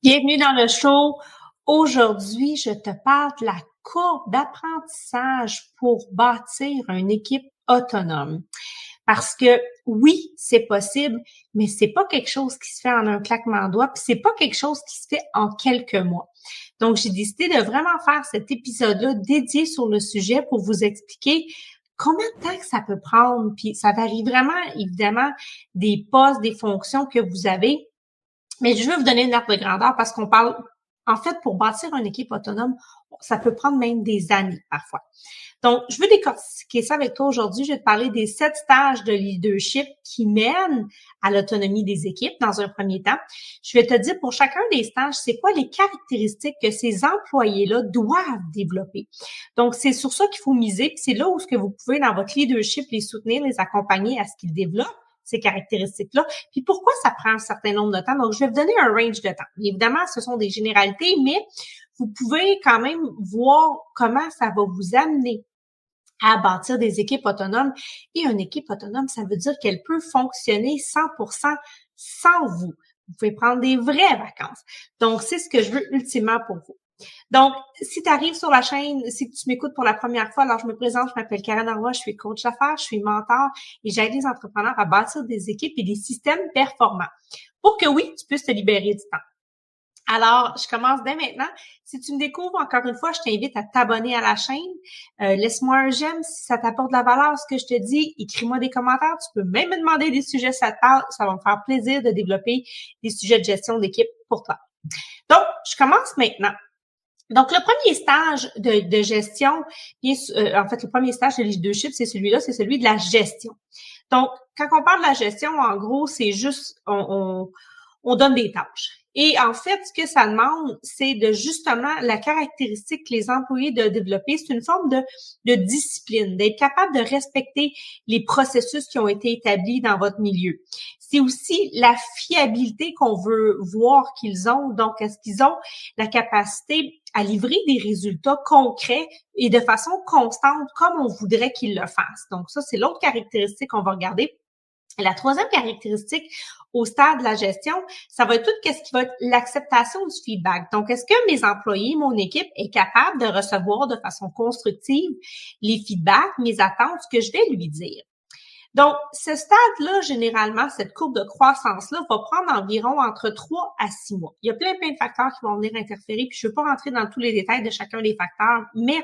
Bienvenue dans le show. Aujourd'hui, je te parle de la courbe d'apprentissage pour bâtir une équipe autonome. Parce que oui, c'est possible, mais c'est pas quelque chose qui se fait en un claquement de doigts, puis c'est pas quelque chose qui se fait en quelques mois. Donc, j'ai décidé de vraiment faire cet épisode-là dédié sur le sujet pour vous expliquer combien de temps que ça peut prendre, puis ça varie vraiment, évidemment, des postes, des fonctions que vous avez. Mais je veux vous donner une ordre de grandeur parce qu'on parle, en fait, pour bâtir une équipe autonome, ça peut prendre même des années parfois. Donc, je veux décortiquer ça avec toi aujourd'hui. Je vais te parler des 7 stages de leadership qui mènent à l'autonomie des équipes dans un premier temps. Je vais te dire pour chacun des stages, c'est quoi les caractéristiques que ces employés-là doivent développer. Donc, c'est sur ça qu'il faut miser. Puis c'est là où ce que vous pouvez, dans votre leadership, les soutenir, les accompagner à ce qu'ils développent ces caractéristiques-là. Puis pourquoi ça prend un certain nombre de temps? Donc, je vais vous donner un range de temps. Évidemment, ce sont des généralités, mais vous pouvez quand même voir comment ça va vous amener à bâtir des équipes autonomes. Et une équipe autonome, ça veut dire qu'elle peut fonctionner 100% sans vous. Vous pouvez prendre des vraies vacances. Donc, c'est ce que je veux ultimement pour vous. Donc, si tu arrives sur la chaîne, si tu m'écoutes pour la première fois, alors je me présente, je m'appelle Karen Arroy, je suis coach d'affaires, je suis mentor et j'aide les entrepreneurs à bâtir des équipes et des systèmes performants pour que oui, tu puisses te libérer du temps. Alors, je commence dès maintenant. Si tu me découvres, encore une fois, je t'invite à t'abonner à la chaîne. Laisse-moi un j'aime si ça t'apporte de la valeur, ce que je te dis. Écris-moi des commentaires. Tu peux même me demander des sujets si ça te parle. Ça va me faire plaisir de développer des sujets de gestion d'équipe pour toi. Donc, je commence maintenant. Donc, le premier stage de gestion, en fait, le premier stage de leadership, c'est celui-là, c'est celui de la gestion. Donc, quand on parle de la gestion, en gros, c'est juste, on donne des tâches. Et en fait, ce que ça demande, c'est de justement la caractéristique que les employés doivent développer, c'est une forme de discipline, d'être capable de respecter les processus qui ont été établis dans votre milieu. C'est aussi la fiabilité qu'on veut voir qu'ils ont. Donc, est-ce qu'ils ont la capacité à livrer des résultats concrets et de façon constante comme on voudrait qu'ils le fassent. Donc, ça, c'est l'autre caractéristique qu'on va regarder. Et la troisième caractéristique au stade de la gestion, ça va être tout ce qui va être l'acceptation du feedback. Donc, est-ce que mes employés, mon équipe est capable de recevoir de façon constructive les feedbacks, mes attentes, ce que je vais lui dire? Donc, ce stade-là, généralement, cette courbe de croissance-là va prendre environ entre 3 à 6 mois. Il y a plein de facteurs qui vont venir interférer, puis je ne veux pas rentrer dans tous les détails de chacun des facteurs, mais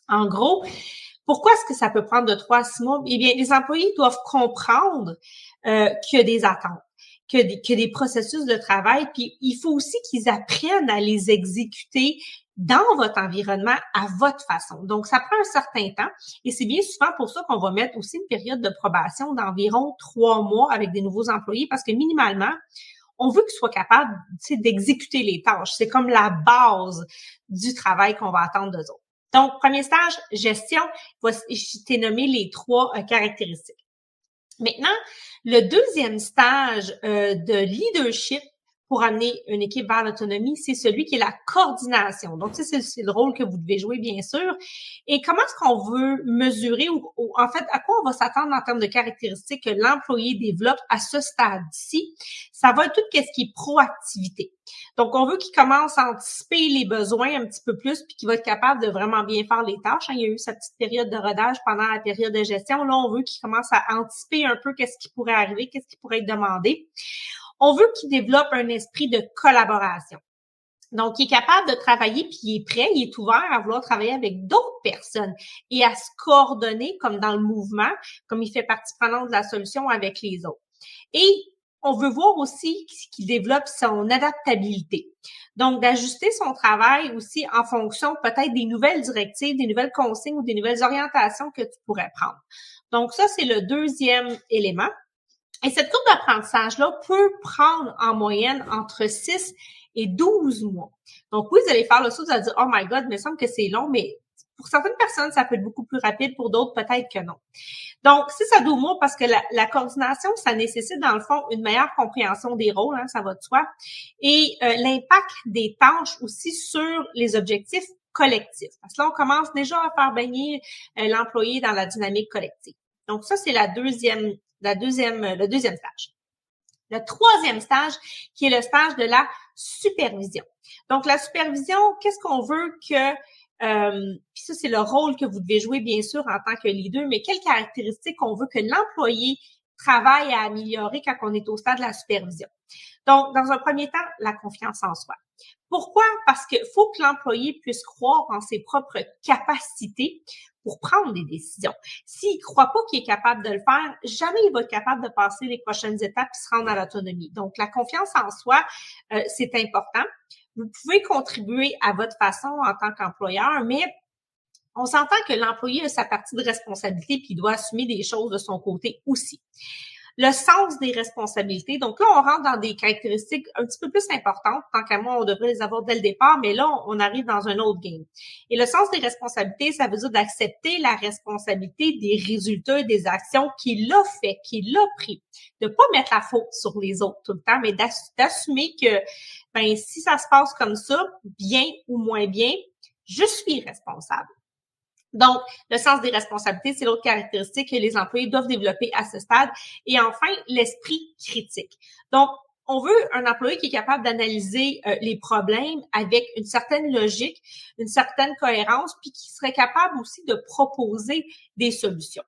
en gros, pourquoi est-ce que ça peut prendre de 3 à 6 mois? Eh bien, les employés doivent comprendre qu'il y a des attentes, qu'il y a des processus de travail, puis il faut aussi qu'ils apprennent à les exécuter dans votre environnement à votre façon. Donc, ça prend un certain temps et c'est bien souvent pour ça qu'on va mettre aussi une période de probation d'environ 3 mois avec des nouveaux employés parce que minimalement, on veut qu'ils soient capables d'exécuter les tâches. C'est comme la base du travail qu'on va attendre d'eux autres. Donc, premier stage, gestion, je t'ai nommé les 3 caractéristiques. Maintenant, le deuxième stage de leadership pour amener une équipe vers l'autonomie, c'est celui qui est la coordination. Donc, c'est le rôle que vous devez jouer, bien sûr. Et comment est-ce qu'on veut mesurer ou en fait, à quoi on va s'attendre en termes de caractéristiques que l'employé développe à ce stade-ci? Ça va être tout ce qui est proactivité. Donc, on veut qu'il commence à anticiper les besoins un petit peu plus puis qu'il va être capable de vraiment bien faire les tâches. Il y a eu sa petite période de rodage pendant la période de gestion. Là, on veut qu'il commence à anticiper un peu qu'est-ce qui pourrait arriver, qu'est-ce qui pourrait être demandé. On veut qu'il développe un esprit de collaboration. Donc, il est capable de travailler, puis il est prêt, il est ouvert à vouloir travailler avec d'autres personnes et à se coordonner comme dans le mouvement, comme il fait partie prenante de la solution avec les autres. Et on veut voir aussi qu'il développe son adaptabilité. Donc, d'ajuster son travail aussi en fonction peut-être des nouvelles directives, des nouvelles consignes ou des nouvelles orientations que tu pourrais prendre. Donc, ça, c'est le deuxième élément. Et cette courbe d'apprentissage-là peut prendre en moyenne entre 6 et 12 mois. Donc oui, vous allez faire le saut, vous allez dire « Oh my God, il me semble que c'est long », mais pour certaines personnes, ça peut être beaucoup plus rapide, pour d'autres, peut-être que non. Donc, 6 à 12 mois, parce que la coordination, ça nécessite, dans le fond, une meilleure compréhension des rôles, ça va de soi, et l'impact des tâches aussi sur les objectifs collectifs. Parce que là, on commence déjà à faire baigner l'employé dans la dynamique collective. Donc, ça, c'est le deuxième stage. Le troisième stage, qui est le stage de la supervision. Donc, la supervision, qu'est-ce qu'on veut que... puis ça, c'est le rôle que vous devez jouer, bien sûr, en tant que leader, mais quelles caractéristiques on veut que l'employé travaille à améliorer quand on est au stade de la supervision. Donc, dans un premier temps, la confiance en soi. Pourquoi? Parce qu'il faut que l'employé puisse croire en ses propres capacités pour prendre des décisions. S'il ne croit pas qu'il est capable de le faire, jamais il va être capable de passer les prochaines étapes et se rendre à l'autonomie. Donc, la confiance en soi, c'est important. Vous pouvez contribuer à votre façon en tant qu'employeur, mais on s'entend que l'employé a sa partie de responsabilité puis il doit assumer des choses de son côté aussi. Le sens des responsabilités. Donc là, on rentre dans des caractéristiques un petit peu plus importantes. Tant qu'à moi, on devrait les avoir dès le départ, mais là, on arrive dans un autre game. Et le sens des responsabilités, ça veut dire d'accepter la responsabilité des résultats et des actions qu'il a fait, qu'il a pris. De pas mettre la faute sur les autres tout le temps, mais d'assumer que, ben, si ça se passe comme ça, bien ou moins bien, je suis responsable. Donc, le sens des responsabilités, c'est l'autre caractéristique que les employés doivent développer à ce stade. Et enfin, l'esprit critique. Donc, on veut un employé qui est capable d'analyser les problèmes avec une certaine logique, une certaine cohérence, puis qui serait capable aussi de proposer des solutions.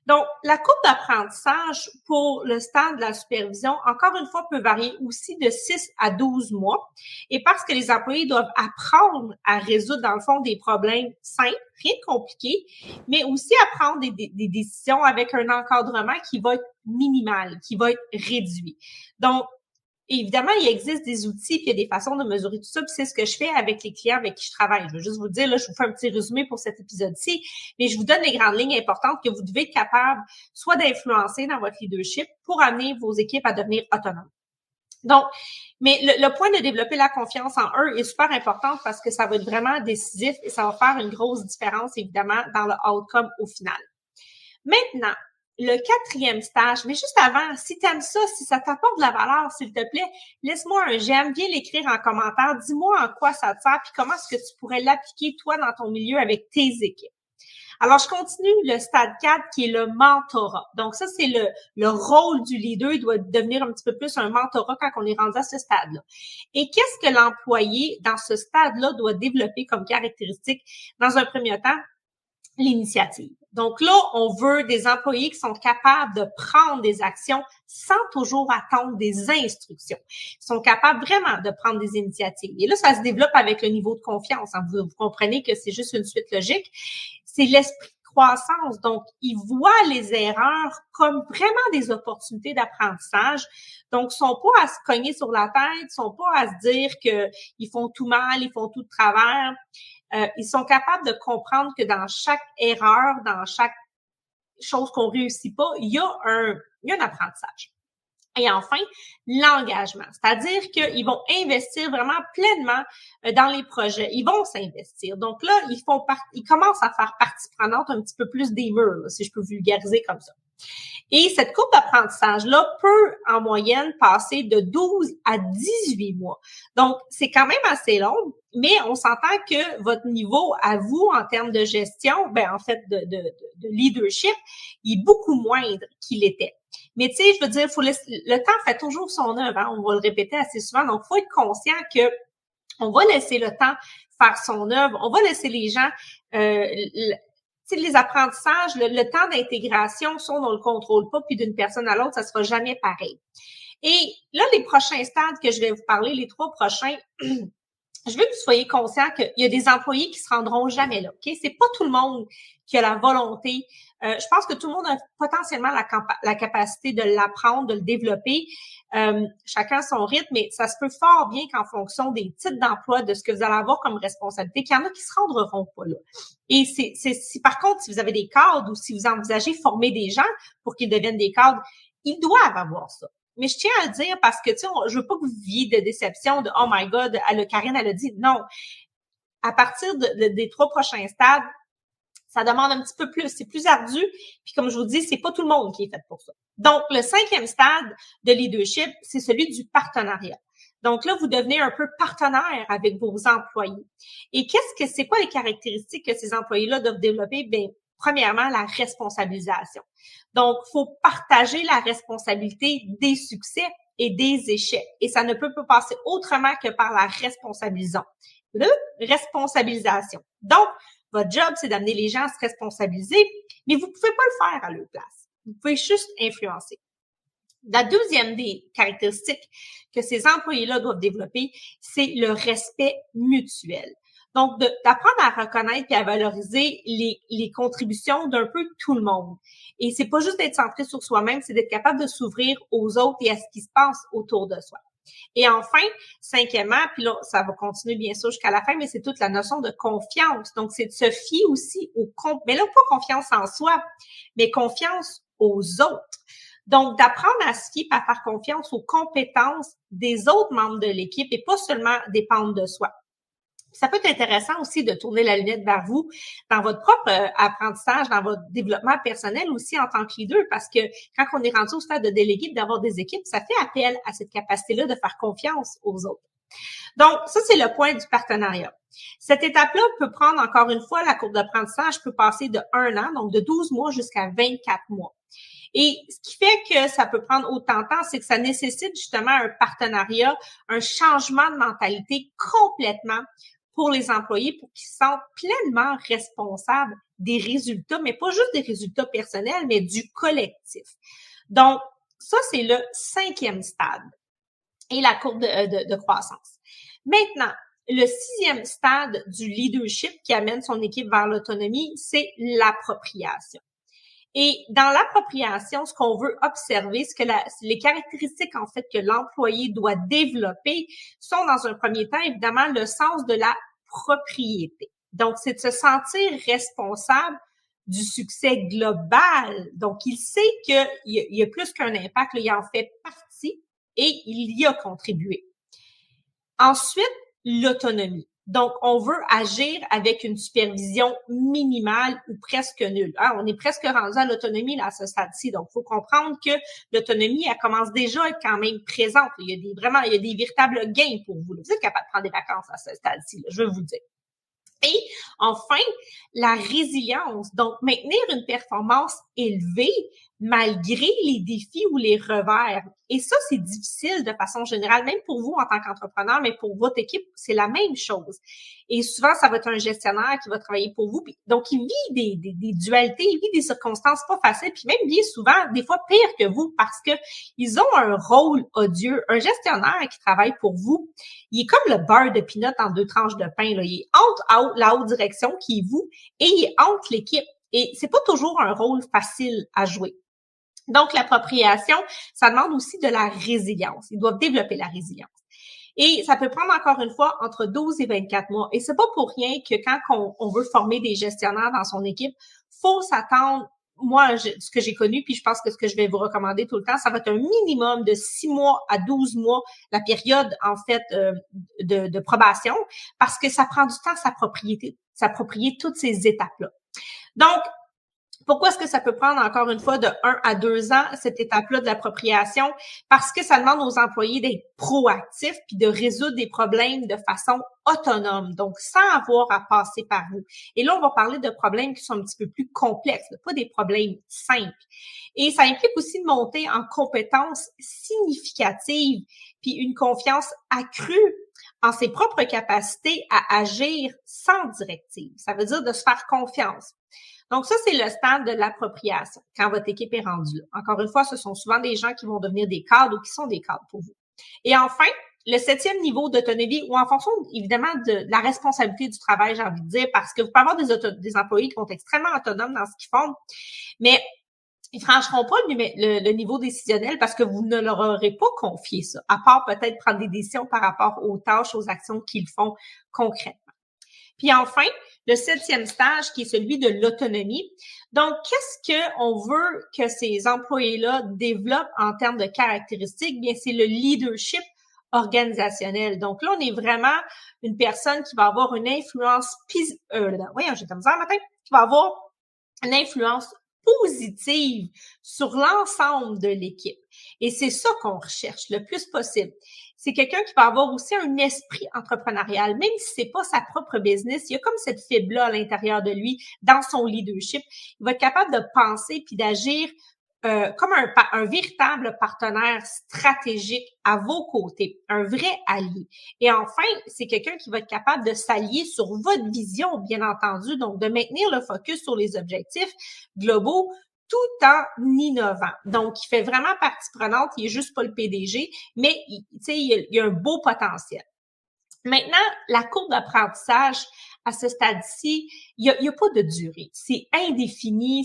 Donc, la courbe d'apprentissage pour le stade de la supervision, encore une fois, peut varier aussi de 6 à 12 mois. Et parce que les employés doivent apprendre à résoudre, dans le fond, des problèmes simples, rien de compliqué, mais aussi à prendre des décisions avec un encadrement qui va être minimal, qui va être réduit. Donc, évidemment, il existe des outils, puis il y a des façons de mesurer tout ça, puis c'est ce que je fais avec les clients avec qui je travaille. Je veux juste vous dire, là, je vous fais un petit résumé pour cet épisode-ci, mais je vous donne les grandes lignes importantes que vous devez être capable soit d'influencer dans votre leadership pour amener vos équipes à devenir autonomes. Donc, mais le point de développer la confiance en eux est super important parce que ça va être vraiment décisif et ça va faire une grosse différence, évidemment, dans le outcome au final. Maintenant, le quatrième stage, mais juste avant, si tu aimes ça, si ça t'apporte de la valeur, s'il te plaît, laisse-moi un j'aime, viens l'écrire en commentaire, dis-moi en quoi ça te sert, puis comment est-ce que tu pourrais l'appliquer, toi, dans ton milieu avec tes équipes. Alors, je continue le stade 4 qui est le mentorat. Donc, ça, c'est le rôle du leader. Il doit devenir un petit peu plus un mentorat quand on est rendu à ce stade-là. Et qu'est-ce que l'employé, dans ce stade-là, doit développer comme caractéristique? Dans un premier temps, l'initiative. Donc là, on veut des employés qui sont capables de prendre des actions sans toujours attendre des instructions. Ils sont capables vraiment de prendre des initiatives. Et là, ça se développe avec le niveau de confiance. Vous comprenez que c'est juste une suite logique. C'est l'esprit de croissance. Donc, ils voient les erreurs comme vraiment des opportunités d'apprentissage. Donc, ils sont pas à se cogner sur la tête, ils sont pas à se dire qu'ils font tout mal, ils font tout de travers. Ils sont capables de comprendre que dans chaque erreur, dans chaque chose qu'on réussit pas, il y a un apprentissage. Et enfin, l'engagement, c'est-à-dire qu'ils vont investir vraiment pleinement dans les projets. Ils vont s'investir. Donc là, ils commencent à faire partie prenante un petit peu plus des murs, là, si je peux vulgariser comme ça. Et cette courbe d'apprentissage-là peut, en moyenne, passer de 12 à 18 mois. Donc, c'est quand même assez long, mais on s'entend que votre niveau à vous, en termes de gestion, en fait, de leadership, il est beaucoup moindre qu'il était. Mais tu sais, je veux dire, le temps fait toujours son œuvre, hein, on va le répéter assez souvent, donc il faut être conscient que on va laisser le temps faire son œuvre, on va laisser les gens... les apprentissages, le temps d'intégration, ça, on ne le contrôle pas, puis d'une personne à l'autre, ça sera jamais pareil. Et là, les prochains stades que je vais vous parler, les 3 prochains, je veux que vous soyez conscients qu'il y a des employés qui se rendront jamais là. Ok, c'est pas tout le monde qui a la volonté. Je pense que tout le monde a potentiellement la capacité de l'apprendre, de le développer. Chacun son rythme, mais ça se peut fort bien qu'en fonction des types d'emploi, de ce que vous allez avoir comme responsabilité, qu'il y en a qui se rendront pas là. Et si par contre, si vous avez des cadres ou si vous envisagez former des gens pour qu'ils deviennent des cadres, ils doivent avoir ça. Mais je tiens à le dire parce que, tu sais, je veux pas que vous viviez de déception, de « Oh my God, Karine, elle a dit ». Non. À partir des 3 prochains stades, ça demande un petit peu plus. C'est plus ardu. Puis comme je vous dis, c'est pas tout le monde qui est fait pour ça. Donc, le 5e stade de leadership, c'est celui du partenariat. Donc là, vous devenez un peu partenaire avec vos employés. Et c'est quoi les caractéristiques que ces employés-là doivent développer? Premièrement, la responsabilisation. Donc, il faut partager la responsabilité des succès et des échecs. Et ça ne peut pas passer autrement que par la responsabilisation. Donc, votre job, c'est d'amener les gens à se responsabiliser, mais vous pouvez pas le faire à leur place. Vous pouvez juste influencer. La deuxième des caractéristiques que ces employés-là doivent développer, c'est le respect mutuel. Donc, d'apprendre à reconnaître et à valoriser les contributions d'un peu tout le monde. Et c'est pas juste d'être centré sur soi-même, c'est d'être capable de s'ouvrir aux autres et à ce qui se passe autour de soi. Et enfin, cinquièmement, puis là, ça va continuer bien sûr jusqu'à la fin, mais c'est toute la notion de confiance. Donc, c'est de se fier aussi mais là, pas confiance en soi, mais confiance aux autres. Donc, d'apprendre à se fier et à faire confiance aux compétences des autres membres de l'équipe et pas seulement dépendre de soi. Ça peut être intéressant aussi de tourner la lunette vers vous dans votre propre apprentissage, dans votre développement personnel aussi en tant que leader, parce que quand on est rendu au stade de délégué, d'avoir des équipes, ça fait appel à cette capacité-là de faire confiance aux autres. Donc, ça, c'est le point du partenariat. Cette étape-là peut prendre, encore une fois, la courbe d'apprentissage peut passer de 1 an, donc de 12 mois jusqu'à 24 mois. Et ce qui fait que ça peut prendre autant de temps, c'est que ça nécessite justement un partenariat, un changement de mentalité complètement pour les employés pour qu'ils se sentent pleinement responsables des résultats, mais pas juste des résultats personnels, mais du collectif. Donc, ça, c'est le 5e stade et la courbe de croissance. Maintenant, le 6e stade du leadership qui amène son équipe vers l'autonomie, c'est l'appropriation. Et dans l'appropriation, ce qu'on veut observer, c'est que les caractéristiques en fait que l'employé doit développer sont dans un premier temps évidemment le sens de la propriété. Donc, c'est de se sentir responsable du succès global. Donc, il sait qu'il y a plus qu'un impact, il en fait partie et il y a contribué. Ensuite, l'autonomie. Donc, on veut agir avec une supervision minimale ou presque nulle. On est presque rendu à l'autonomie là, à ce stade-ci. Donc, il faut comprendre que l'autonomie, elle commence déjà à être quand même présente. Il y a des véritables gains pour vous. Vous êtes capable de prendre des vacances à ce stade-ci, je veux vous le dire. Et enfin, la résilience. Donc, maintenir une performance élevée malgré les défis ou les revers. Et ça, c'est difficile de façon générale, même pour vous en tant qu'entrepreneur, mais pour votre équipe, c'est la même chose. Et souvent, ça va être un gestionnaire qui va travailler pour vous. Donc, il vit des dualités, il vit des circonstances pas faciles, puis même bien souvent, des fois pire que vous, parce que ils ont un rôle odieux. Un gestionnaire qui travaille pour vous, il est comme le beurre de pinot en 2 tranches de pain. Là. Il est entre la haute direction, qui est vous, et il est entre l'équipe. Et c'est pas toujours un rôle facile à jouer. Donc, l'appropriation, ça demande aussi de la résilience. Ils doivent développer la résilience. Et ça peut prendre encore une fois entre 12 et 24 mois. Et c'est pas pour rien que quand on veut former des gestionnaires dans son équipe, faut s'attendre, moi, ce que j'ai connu, puis je pense que ce que je vais vous recommander tout le temps, ça va être un minimum de 6 mois à 12 mois, la période, en fait, de probation, parce que ça prend du temps s'approprier toutes ces étapes-là. Donc, pourquoi est-ce que ça peut prendre encore une fois de 1 à 2 ans, cette étape-là de l'appropriation? Parce que ça demande aux employés d'être proactifs puis de résoudre des problèmes de façon autonome, donc sans avoir à passer par vous. Et là, on va parler de problèmes qui sont un petit peu plus complexes, pas des problèmes simples. Et ça implique aussi de monter en compétences significatives puis une confiance accrue en ses propres capacités à agir sans directive. Ça veut dire de se faire confiance. Donc, ça, c'est le stade de l'appropriation, quand votre équipe est rendue là. Encore une fois, ce sont souvent des gens qui vont devenir des cadres ou qui sont des cadres pour vous. Et enfin, le 7e niveau d'autonomie, ou en fonction, évidemment, de la responsabilité du travail, j'ai envie de dire, parce que vous pouvez avoir des employés qui vont être extrêmement autonomes dans ce qu'ils font, mais ils franchiront pas le niveau décisionnel parce que vous ne leur aurez pas confié ça, à part peut-être prendre des décisions par rapport aux tâches, aux actions qu'ils font concrètement. Puis enfin, le 7e stage qui est celui de l'autonomie. Donc, qu'est-ce qu'on veut que ces employés-là développent en termes de caractéristiques? Bien, c'est le leadership organisationnel. Donc là, on est vraiment une personne qui va avoir une influence qui va avoir une influence positive sur l'ensemble de l'équipe. Et c'est ça qu'on recherche le plus possible. C'est quelqu'un qui va avoir aussi un esprit entrepreneurial, même si c'est pas sa propre business, il y a comme cette fibre-là à l'intérieur de lui, dans son leadership. Il va être capable de penser puis d'agir comme un véritable partenaire stratégique à vos côtés, un vrai allié. Et enfin, c'est quelqu'un qui va être capable de s'allier sur votre vision, bien entendu, donc de maintenir le focus sur les objectifs globaux tout en innovant. Donc, il fait vraiment partie prenante, il est juste pas le PDG, mais il y a un beau potentiel. Maintenant, la courbe d'apprentissage, à ce stade-ci, il y a pas de durée. C'est indéfini,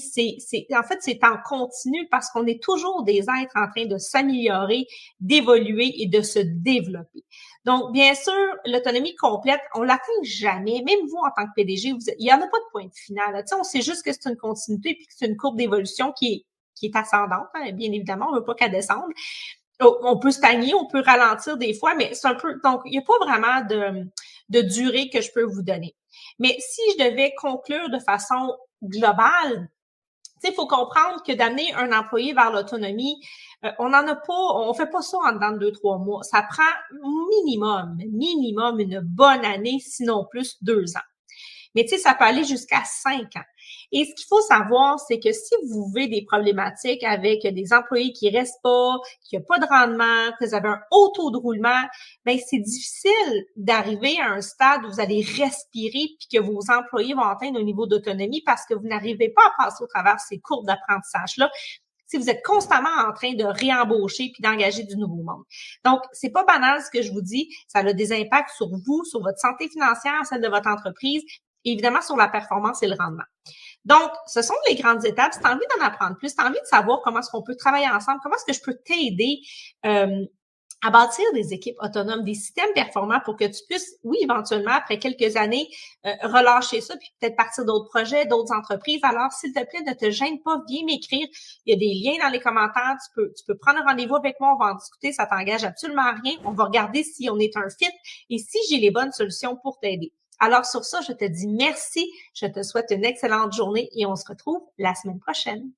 en fait, c'est en continu parce qu'on est toujours des êtres en train de s'améliorer, d'évoluer et de se développer. Donc, bien sûr, l'autonomie complète, on l'atteint jamais. Même vous, en tant que PDG, il y en a pas de point de finale. Tu sais, on sait juste que c'est une continuité puis que c'est une courbe d'évolution qui est ascendante, hein, bien évidemment. On veut pas qu'elle descende. On peut stagner, on peut ralentir des fois, mais c'est un peu, donc, il n'y a pas vraiment de durée que je peux vous donner. Mais si je devais conclure de façon globale, tu sais, il faut comprendre que d'amener un employé vers l'autonomie, on fait pas ça en dedans de 2-3 mois. Ça prend minimum une bonne année, sinon plus 2 ans. Mais tu sais, ça peut aller jusqu'à 5 ans. Et ce qu'il faut savoir, c'est que si vous avez des problématiques avec des employés qui restent pas, qu'il n'y a pas de rendement, que vous avez un haut taux de roulement, ben c'est difficile d'arriver à un stade où vous allez respirer puis que vos employés vont atteindre un niveau d'autonomie parce que vous n'arrivez pas à passer au travers de ces courbes d'apprentissage-là. Si vous êtes constamment en train de réembaucher puis d'engager du nouveau monde. Donc, c'est pas banal ce que je vous dis. Ça a des impacts sur vous, sur votre santé financière, celle de votre entreprise, et évidemment sur la performance et le rendement. Donc, ce sont les grandes étapes. Si tu as envie d'en apprendre plus, si tu as envie de savoir comment est-ce qu'on peut travailler ensemble, comment est-ce que je peux t'aider à bâtir des équipes autonomes, des systèmes performants pour que tu puisses, oui, éventuellement, après quelques années, relâcher ça, puis peut-être partir d'autres projets, d'autres entreprises. Alors, s'il te plaît, ne te gêne pas, viens m'écrire. Il y a des liens dans les commentaires. Tu peux prendre un rendez-vous avec moi, on va en discuter, ça t'engage absolument à rien. On va regarder si on est un fit et si j'ai les bonnes solutions pour t'aider. Alors, sur ça, je te dis merci. Je te souhaite une excellente journée et on se retrouve la semaine prochaine.